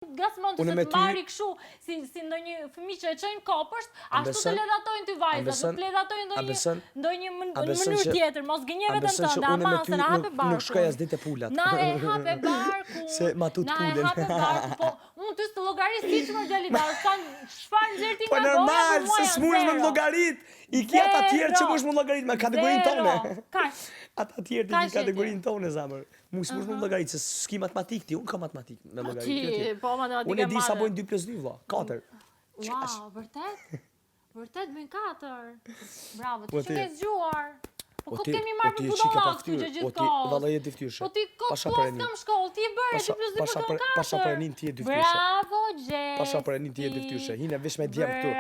gasmon të të marri këshu, si ndonjë fëmijë që e çojnë kopësht, ashtu të ledhatojnë ty vajza, të ledhatojnë ndonjë mënyrë tjetër, mos gënje vetëm tënde, ama se na hape barku. Nuk shkoj as ditë e pulat. Na e hape barku. Se ma tut pulen. Na e hape barku, po unë ty të llogaris ti që më djali da, çfarë nxjerr ti nga goja? Po normal, se s'mund më llogarit. I ki ata tjerë që mund më llogarit me kategorinë tonë. Kaq. Ata tjerë të një kategorinë tonë, zamër. Mund më llogarit, se s'ki matematik ti, unë ka matematik me llogarit. Ti, po matematika unë e di sa bojnë 2 + 2, vlla, 4. Wow, vërtet? Vërtet bëjnë 4. Bravo, ti që ke zgjuar. Po këtë kemi marrë për budollak ty gjithë kohës. Valla je dyftyrshë. Po ti kot pas kam shkollë, ti e bëre 2 + 2 për ton 4. Pasha për enin ti e dyftyrshë. Bravo, Gjesi. Pasha për enin ti e dyftyrshë. Hine vesh me djem këtu.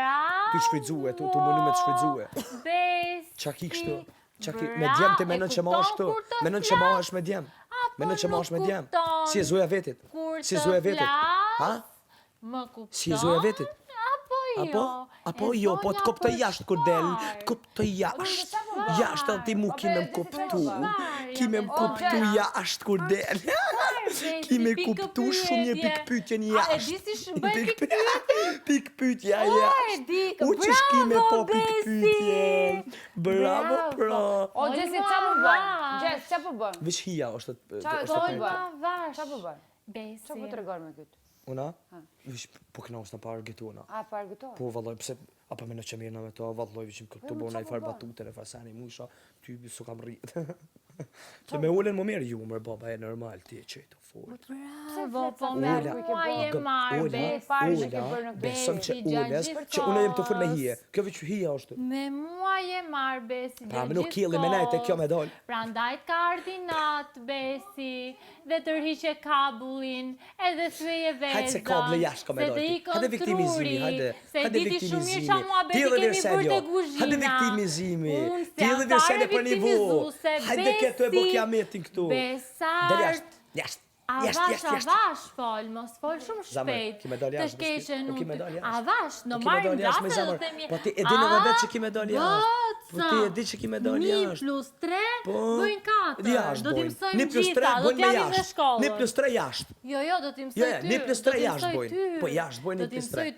Ty shfrytzuar, tu mënu me të shfrytzuar. Besi. Çaki kështu. Çaki me djem ti mendon që ma është këtu. Mendon që ma është me djem. Mendon që ma është me djem. Si e zoja vetit. Si e zoja vetit. Ha? Më kupton. Si e zoja vetit. Apo jo, po të koptoj jashtë kur del, të koptoj jashtë. Jashtë ti mu kime më kuptu. Kime më kuptu jashtë kur del. Kime kuptu shumë një pikpytjen jashtë. A e di si bëj pikpytje? Pikpytja jashtë. U që shkime po pikpytje. Bravo, pra. O, Gjesi, qa po bën? Gjesi, qa po bën? Vish hija është të Qa po bën? Besi. Qa po të regar me këtë? Una? Vish po kënaus në parë gëtuna. A, parë gëtona? Po valloj, pse apo më në që mirë në me to, valloj vishim këtu bëna i farë batute në farsani musha, ty su kam rritë. Që me ulen më mirë ju, mërë baba, e normal, ti e qëjtë fort. Bravo, po me mua je marrë, Besi. Besëm që ules, që une jem të fërë me hije. Kjo veç hija është. Me mua je marrë, Besi, pra me nuk kjelli me nejtë e kjo me dollë. Pra ndajt ka ardinat, Besi, dhe tërhiqe kabullin, edhe thveje vezat. Hajtë se kable jashtë ka me dollë. Hajde viktimizimi, hajde. Se diti shumë mirë që mua Besi kemi bërë të guzhina. Hajde viktimizimi. Ti edhe versene për nivu. Hajde këtu e bo kiametin këtu. Besart. Jashtë. Avash, fol, mos fol shumë shpejt. Të shkeqe nuk. Avash, në marrim glasë dhe themi. Po ti e di edhe vetë që ki me dal jashtë. Po ti e di që ki me dal jashtë. 1 + 3 bëjnë 4. Do t'i mësojmë 1 + 3 gjitha, do bëjnë me t'japim në jashtë. shkollë. 1 + 3 jashtë. Jo, do t'i mësoj ty. 1 + 3 jashtë bëjnë. Po jashtë bëjnë 1 + 3.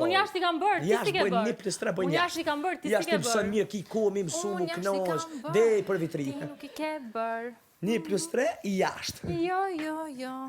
Unë jashtë i kam bërë, ti si ke bërë. 1 + 3 bëjnë Unë jashtë i kam bërë, ti si ke Jashtë bërë. mësën mirë, ki ku mi mësu mu knosh. Dhe për vitri. Ti nuk i ke bërë. 1 + 3 jashtë. Jo.